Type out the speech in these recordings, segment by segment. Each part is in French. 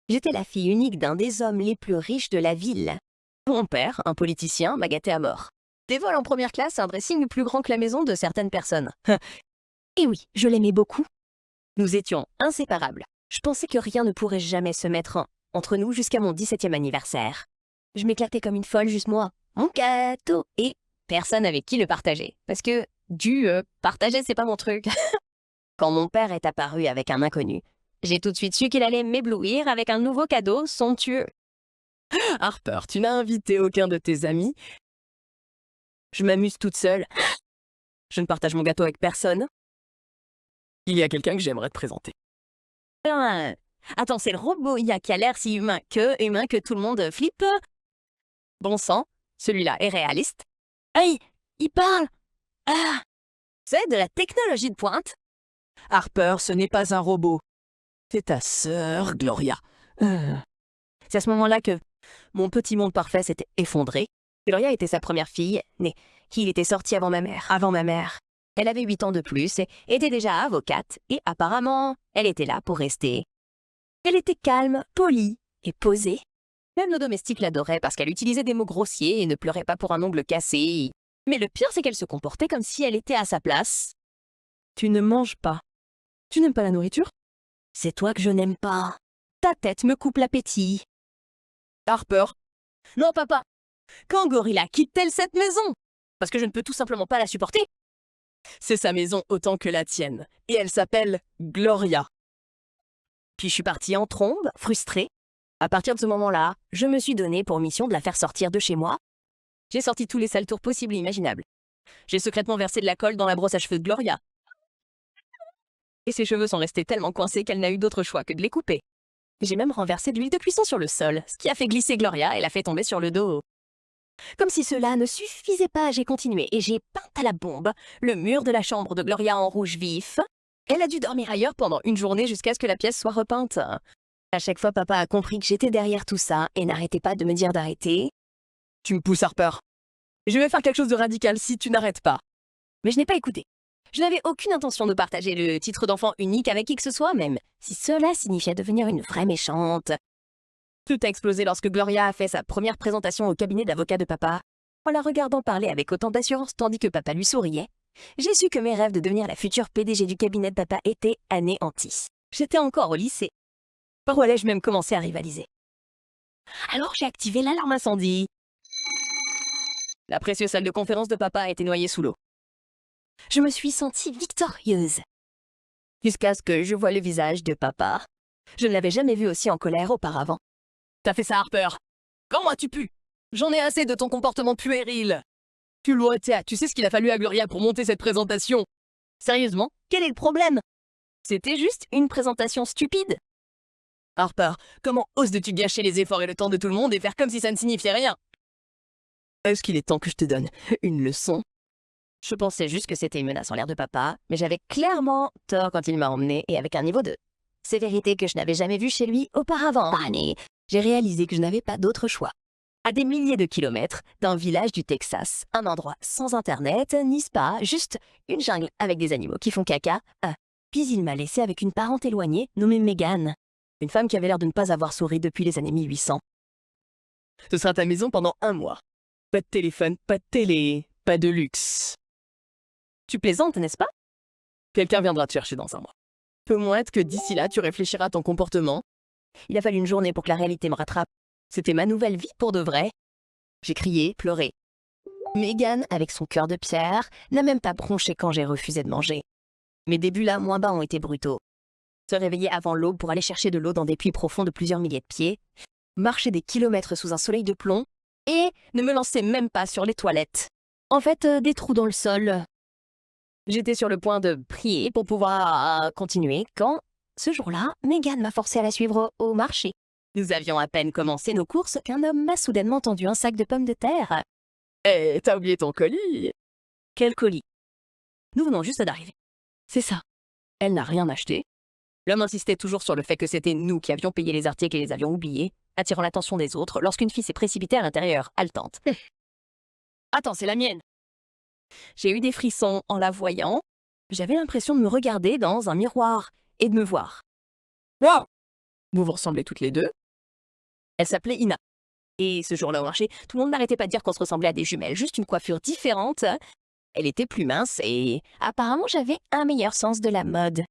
J'étais la fille unique d'un des hommes les plus riches de la ville. Mon père, un politicien, m'a gâtée à mort. Des vols en première classe, un dressing plus grand que la maison de certaines personnes. Et oui, je l'aimais beaucoup. Nous étions inséparables. Je pensais que rien ne pourrait jamais se mettre entre nous jusqu'à mon 17e anniversaire. Je m'éclatais comme une folle, juste moi, mon gâteau, et personne avec qui le partager. Parce que, partager, c'est pas mon truc. Quand mon père est apparu avec un inconnu, j'ai tout de suite su qu'il allait m'éblouir avec un nouveau cadeau somptueux. Harper, tu n'as invité aucun de tes amis? Je m'amuse toute seule. Je ne partage mon gâteau avec personne. Il y a quelqu'un que j'aimerais te présenter. Attends, c'est le robot IA qui a l'air si humain que tout le monde flippe. Bon sang, celui-là est réaliste. Hey, il parle. Ah, c'est de la technologie de pointe. Harper, ce n'est pas un robot. C'est ta sœur, Gloria. C'est à ce moment-là que mon petit monde parfait s'était effondré. Gloria était sa première fille, née. Il était sorti avant ma mère. Elle avait 8 ans de plus et était déjà avocate, et apparemment, elle était là pour rester. Elle était calme, polie et posée. Même nos domestiques l'adoraient parce qu'elle utilisait des mots grossiers et ne pleurait pas pour un ongle cassé. Mais le pire, c'est qu'elle se comportait comme si elle était à sa place. Tu ne manges pas. Tu n'aimes pas la nourriture? C'est toi que je n'aime pas. Ta tête me coupe l'appétit. Harper. Non, papa. Quand Gorilla quitte-t-elle cette maison? Parce que je ne peux tout simplement pas la supporter. C'est sa maison autant que la tienne. Et elle s'appelle Gloria. Puis je suis partie en trombe, frustrée. À partir de ce moment-là, je me suis donné pour mission de la faire sortir de chez moi. J'ai sorti tous les sales tours possibles et imaginables. J'ai secrètement versé de la colle dans la brosse à cheveux de Gloria. Et ses cheveux sont restés tellement coincés qu'elle n'a eu d'autre choix que de les couper. J'ai même renversé de l'huile de cuisson sur le sol, ce qui a fait glisser Gloria et l'a fait tomber sur le dos. Comme si cela ne suffisait pas, j'ai continué et j'ai peint à la bombe le mur de la chambre de Gloria en rouge vif. Elle a dû dormir ailleurs pendant une journée jusqu'à ce que la pièce soit repeinte. À chaque fois, papa a compris que j'étais derrière tout ça et n'arrêtait pas de me dire d'arrêter. Tu me pousses, Harper. Je vais faire quelque chose de radical si tu n'arrêtes pas. Mais je n'ai pas écouté. Je n'avais aucune intention de partager le titre d'enfant unique avec qui que ce soit, même si cela signifiait devenir une vraie méchante. Tout a explosé lorsque Gloria a fait sa première présentation au cabinet d'avocat de papa. En la regardant parler avec autant d'assurance tandis que papa lui souriait, j'ai su que mes rêves de devenir la future PDG du cabinet de papa étaient anéantis. J'étais encore au lycée. Par où allais-je même commencer à rivaliser? Alors j'ai activé l'alarme incendie. La précieuse salle de conférence de papa a été noyée sous l'eau. Je me suis sentie victorieuse. Jusqu'à ce que je voie le visage de papa. Je ne l'avais jamais vu aussi en colère auparavant. T'as fait ça, Harper. Comment as-tu pu? J'en ai assez de ton comportement puéril. Tu sais ce qu'il a fallu à Gloria pour monter cette présentation? Sérieusement, quel est le problème? C'était juste une présentation stupide. Harper, comment oses-tu gâcher les efforts et le temps de tout le monde et faire comme si ça ne signifiait rien? Est-ce qu'il est temps que je te donne une leçon? Je pensais juste que c'était une menace en l'air de papa, mais j'avais clairement tort quand il m'a emmené et avec un niveau de sévérité que je n'avais jamais vu chez lui auparavant. J'ai réalisé que je n'avais pas d'autre choix. À des milliers de kilomètres d'un village du Texas, un endroit sans internet, ni spa, juste une jungle avec des animaux qui font caca. Puis il m'a laissé avec une parente éloignée nommée Megan, une femme qui avait l'air de ne pas avoir souri depuis les années 1800. Ce sera ta maison pendant 1 mois. Pas de téléphone, pas de télé, pas de luxe. Tu plaisantes, n'est-ce pas? Quelqu'un viendra te chercher dans 1 mois. Peu moins être que d'ici là, tu réfléchiras à ton comportement. Il a fallu une journée pour que la réalité me rattrape. C'était ma nouvelle vie pour de vrai. J'ai crié, pleuré. Megan, avec son cœur de pierre, n'a même pas bronché quand j'ai refusé de manger. Mes débuts là, moins bas, ont été brutaux. Se réveiller avant l'aube pour aller chercher de l'eau dans des puits profonds de plusieurs milliers de pieds, marcher des kilomètres sous un soleil de plomb, et ne me lancer même pas sur les toilettes. En fait, des trous dans le sol. J'étais sur le point de prier pour pouvoir continuer quand, ce jour-là, Megan m'a forcé à la suivre au marché. Nous avions à peine commencé nos courses qu'un homme m'a soudainement tendu un sac de pommes de terre. Eh, t'as oublié ton colis? Quel colis? Nous venons juste d'arriver. C'est ça. Elle n'a rien acheté. L'homme insistait toujours sur le fait que c'était nous qui avions payé les articles et les avions oubliés, attirant l'attention des autres lorsqu'une fille s'est précipitée à l'intérieur, haletante. Attends, c'est la mienne. J'ai eu des frissons en la voyant. J'avais l'impression de me regarder dans un miroir et de me voir. Wow! Vous vous ressemblez toutes les deux. Elle s'appelait Ina. Et ce jour-là au marché, tout le monde n'arrêtait pas de dire qu'on se ressemblait à des jumelles, juste une coiffure différente. Elle était plus mince et apparemment j'avais un meilleur sens de la mode.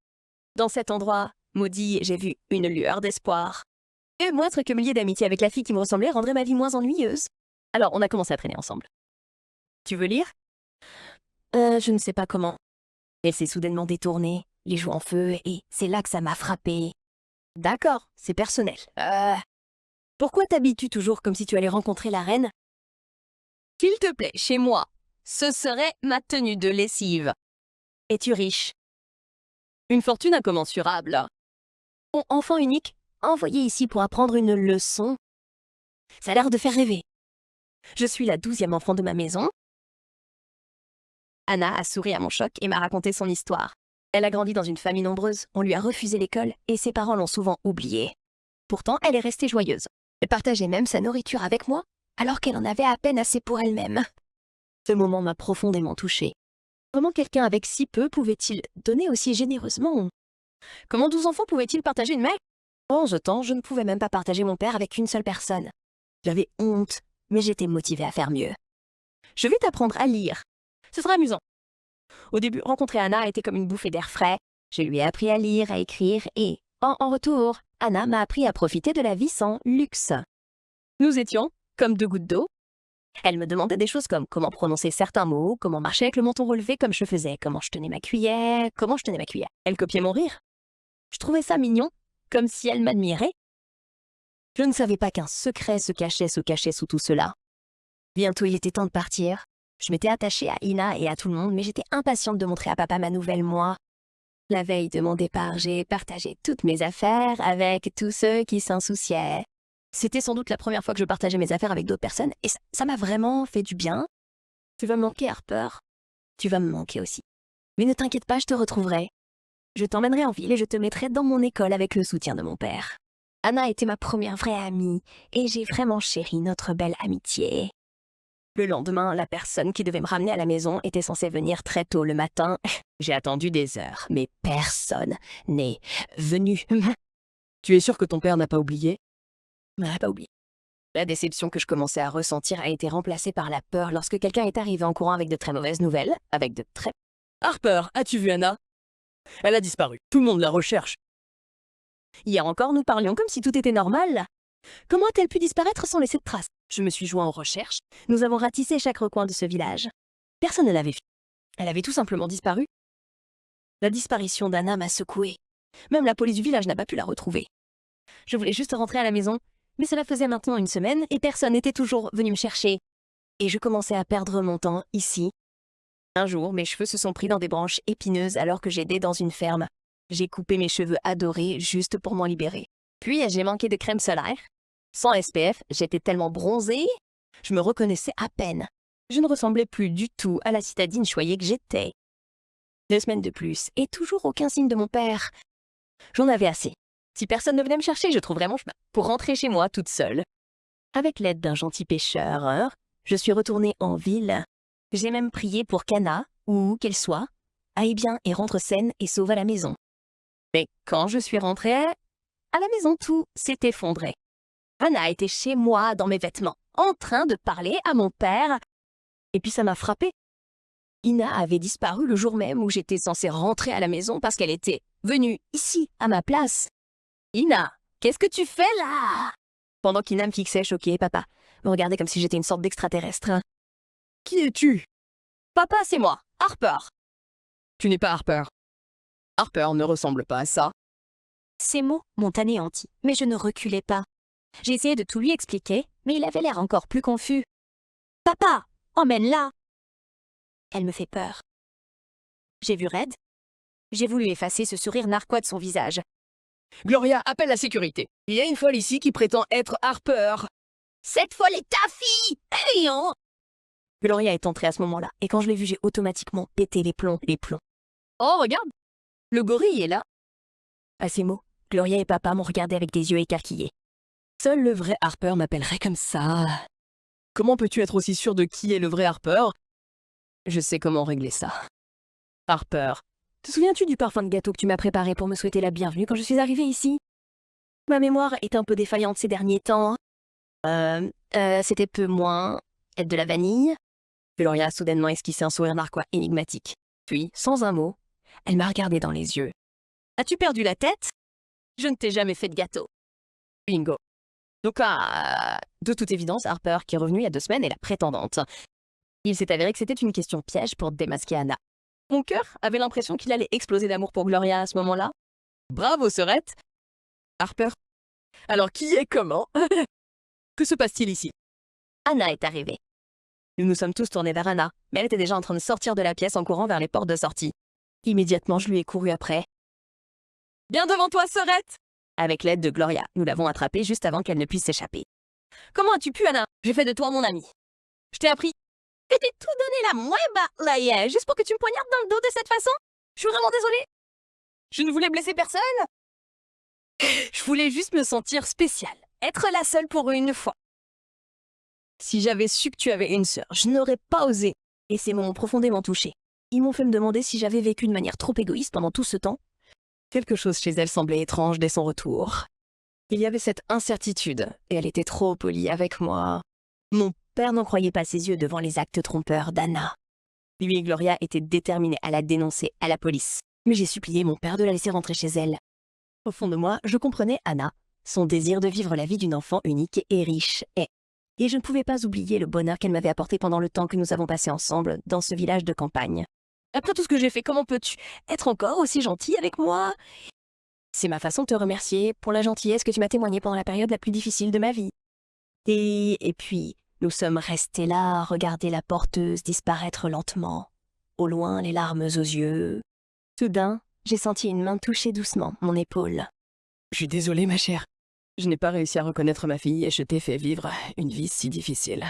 Dans cet endroit maudit, j'ai vu une lueur d'espoir. Et moindre que me lier d'amitié avec la fille qui me ressemblait rendrait ma vie moins ennuyeuse. Alors on a commencé à traîner ensemble. Tu veux lire? Je ne sais pas comment. Elle s'est soudainement détournée, les joues en feu, et c'est là que ça m'a frappée. D'accord, c'est personnel. Pourquoi t'habilles-tu toujours comme si tu allais rencontrer la reine? S'il te plaît, chez moi, ce serait ma tenue de lessive. Es-tu riche? Une fortune incommensurable. Mon enfant unique, envoyé ici pour apprendre une leçon. Ça a l'air de faire rêver. Je suis la 12e enfant de ma maison. Anna a souri à mon choc et m'a raconté son histoire. Elle a grandi dans une famille nombreuse, on lui a refusé l'école et ses parents l'ont souvent oubliée. Pourtant, elle est restée joyeuse. Elle partageait même sa nourriture avec moi, alors qu'elle en avait à peine assez pour elle-même. Ce moment m'a profondément touchée. Comment quelqu'un avec si peu pouvait-il donner aussi généreusement? Comment 12 enfants pouvaient-ils partager une mère? En 11 temps, je ne pouvais même pas partager mon père avec une seule personne. J'avais honte, mais j'étais motivée à faire mieux. Je vais t'apprendre à lire. Ce sera amusant. Au début, rencontrer Anna a été comme une bouffée d'air frais. Je lui ai appris à lire, à écrire et, en retour, Anna m'a appris à profiter de la vie sans luxe. Nous étions comme deux gouttes d'eau. Elle me demandait des choses comme comment prononcer certains mots, comment marcher avec le menton relevé comme je faisais, comment je tenais ma cuillère, comment je tenais ma cuillère. Elle copiait mon rire. Je trouvais ça mignon, comme si elle m'admirait. Je ne savais pas qu'un secret se cachait sous tout cela. Bientôt, il était temps de partir. Je m'étais attachée à Ina et à tout le monde, mais j'étais impatiente de montrer à papa ma nouvelle moi. La veille de mon départ, j'ai partagé toutes mes affaires avec tous ceux qui s'en souciaient. C'était sans doute la première fois que je partageais mes affaires avec d'autres personnes, et ça m'a vraiment fait du bien. Tu vas me manquer, Harper. Tu vas me manquer aussi. Mais ne t'inquiète pas, je te retrouverai. Je t'emmènerai en ville et je te mettrai dans mon école avec le soutien de mon père. Anna était ma première vraie amie, et j'ai vraiment chéri notre belle amitié. Le lendemain, la personne qui devait me ramener à la maison était censée venir très tôt le matin. J'ai attendu des heures, mais personne n'est venu. Tu es sûr que ton père n'a pas oublié? Pas oublié. La déception que je commençais à ressentir a été remplacée par la peur lorsque quelqu'un est arrivé en courant avec de très mauvaises nouvelles, avec de très... Harper, as-tu vu Anna? Elle a disparu. Tout le monde la recherche. Hier encore, nous parlions comme si tout était normal. Comment a-t-elle pu disparaître sans laisser de traces? Je me suis joint aux recherches. Nous avons ratissé chaque recoin de ce village. Personne ne l'avait vue. Elle avait tout simplement disparu. La disparition d'Anna m'a secouée. Même la police du village n'a pas pu la retrouver. Je voulais juste rentrer à la maison, mais cela faisait maintenant une semaine et personne n'était toujours venu me chercher. Et je commençais à perdre mon temps ici. Un jour, mes cheveux se sont pris dans des branches épineuses alors que j'aidais dans une ferme. J'ai coupé mes cheveux adorés juste pour m'en libérer. Puis j'ai manqué de crème solaire. Sans SPF, j'étais tellement bronzée, je me reconnaissais à peine. Je ne ressemblais plus du tout à la citadine choyée que j'étais. 2 semaines de plus, et toujours aucun signe de mon père. J'en avais assez. Si personne ne venait me chercher, je trouverais mon chemin pour rentrer chez moi toute seule. Avec l'aide d'un gentil pêcheur, je suis retournée en ville. J'ai même prié pour qu'Anna, où qu'elle soit, aille bien et rentre saine et sauve à la maison. Mais quand je suis rentrée, à la maison tout s'est effondré. Anna était chez moi dans mes vêtements, en train de parler à mon père. Et puis ça m'a frappée. Ina avait disparu le jour même où j'étais censée rentrer à la maison parce qu'elle était venue ici, à ma place. Ina, qu'est-ce que tu fais là? Pendant qu'Ina me fixait choquée, papa me regardait comme si j'étais une sorte d'extraterrestre. Qui es-tu? Papa, c'est moi, Harper. Tu n'es pas Harper. Harper ne ressemble pas à ça. Ces mots m'ont anéanti, mais je ne reculais pas. J'ai essayé de tout lui expliquer, mais il avait l'air encore plus confus. « Papa, emmène-la !» Elle me fait peur. J'ai vu Red. J'ai voulu effacer ce sourire narquois de son visage. Gloria, appelle la sécurité. Il y a une folle ici qui prétend être Harper. Cette folle est ta fille! Ayant. Gloria est entrée à ce moment-là, et quand je l'ai vue, j'ai automatiquement pété les plombs. Oh, regarde! Le gorille est là. À ces mots, Gloria et papa m'ont regardé avec des yeux écarquillés. Seul le vrai Harper m'appellerait comme ça. Comment peux-tu être aussi sûr de qui est le vrai Harper? Je sais comment régler ça. Harper, te souviens-tu du parfum de gâteau que tu m'as préparé pour me souhaiter la bienvenue quand je suis arrivée ici? Ma mémoire est un peu défaillante ces derniers temps. C'était peu moins être de la vanille. Gloria a soudainement esquissé un sourire narquois énigmatique. Puis, sans un mot, elle m'a regardé dans les yeux. As-tu perdu la tête? Je ne t'ai jamais fait de gâteau. Bingo. Donc, de toute évidence, Harper, qui est revenue il y a 2 semaines, est la prétendante. Il s'est avéré que c'était une question piège pour démasquer Anna. Mon cœur avait l'impression qu'il allait exploser d'amour pour Gloria à ce moment-là. Bravo, Sorette. Harper. Alors, qui est comment? Que se passe-t-il ici? Anna est arrivée. Nous nous sommes tous tournés vers Anna, mais elle était déjà en train de sortir de la pièce en courant vers les portes de sortie. Immédiatement, je lui ai couru après. Bien devant toi, Sorette! Avec l'aide de Gloria, nous l'avons attrapée juste avant qu'elle ne puisse s'échapper. Comment as-tu pu, Anna? J'ai fait de toi mon ami. Je t'ai appris. Je t'ai tout donné la moins bas, là, hier, juste pour que tu me poignardes dans le dos de cette façon? Je suis vraiment désolée. Je ne voulais blesser personne. Je voulais juste me sentir spéciale. Être la seule pour une fois. Si j'avais su que tu avais une sœur, je n'aurais pas osé. Et ces mots m'ont profondément touchée. Ils m'ont fait me demander si j'avais vécu de manière trop égoïste pendant tout ce temps. Quelque chose chez elle semblait étrange dès son retour. Il y avait cette incertitude, et elle était trop polie avec moi. Mon père n'en croyait pas ses yeux devant les actes trompeurs d'Anna. Lui et Gloria étaient déterminés à la dénoncer à la police. Mais j'ai supplié mon père de la laisser rentrer chez elle. Au fond de moi, je comprenais Anna, son désir de vivre la vie d'une enfant unique et riche, et je ne pouvais pas oublier le bonheur qu'elle m'avait apporté pendant le temps que nous avons passé ensemble dans ce village de campagne. Après tout ce que j'ai fait, comment peux-tu être encore aussi gentil avec moi? C'est ma façon de te remercier pour la gentillesse que tu m'as témoignée pendant la période la plus difficile de ma vie. Et puis, nous sommes restés là, à regarder la porteuse disparaître lentement, au loin les larmes aux yeux. Soudain, j'ai senti une main toucher doucement mon épaule. Je suis désolée, ma chère. Je n'ai pas réussi à reconnaître ma fille et je t'ai fait vivre une vie si difficile.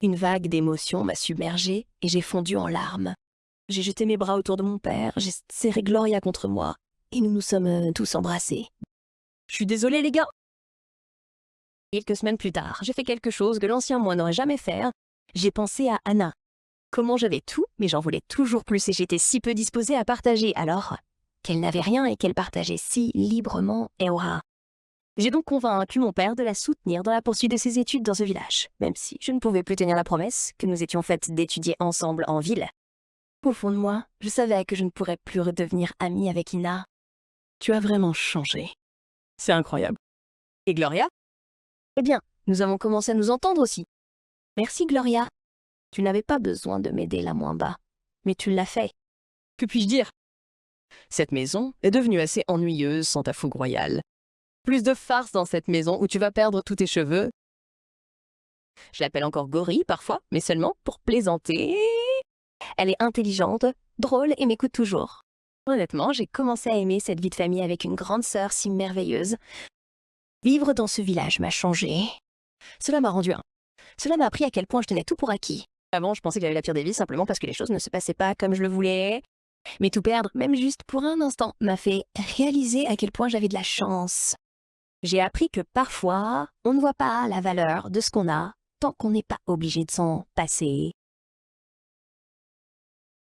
Une vague d'émotions m'a submergée et j'ai fondu en larmes. J'ai jeté mes bras autour de mon père, j'ai serré Gloria contre moi, et nous nous sommes tous embrassés. Je suis désolée, les gars. Quelques semaines plus tard, j'ai fait quelque chose que l'ancien moi n'aurait jamais fait. J'ai pensé à Anna. Comment j'avais tout, mais j'en voulais toujours plus et j'étais si peu disposée à partager, alors qu'elle n'avait rien et qu'elle partageait si librement, et aura. J'ai donc convaincu mon père de la soutenir dans la poursuite de ses études dans ce village, même si je ne pouvais plus tenir la promesse que nous étions faites d'étudier ensemble en ville. Au fond de moi, je savais que je ne pourrais plus redevenir amie avec Ina. Tu as vraiment changé. C'est incroyable. Et Gloria? Eh bien, nous avons commencé à nous entendre aussi. Merci, Gloria. Tu n'avais pas besoin de m'aider la moins bas, mais tu l'as fait. Que puis-je dire? Cette maison est devenue assez ennuyeuse sans ta fougue royale. Plus de farce dans cette maison où tu vas perdre tous tes cheveux. Je l'appelle encore Gori parfois, mais seulement pour plaisanter. Elle est intelligente, drôle et m'écoute toujours. Honnêtement, j'ai commencé à aimer cette vie de famille avec une grande sœur si merveilleuse. Vivre dans ce village m'a changé. Cela m'a rendu un. Cela m'a appris à quel point je tenais tout pour acquis. Avant, je pensais que j'avais la pire des vies simplement parce que les choses ne se passaient pas comme je le voulais. Mais tout perdre, même juste pour un instant, m'a fait réaliser à quel point j'avais de la chance. J'ai appris que parfois, on ne voit pas la valeur de ce qu'on a tant qu'on n'est pas obligé de s'en passer.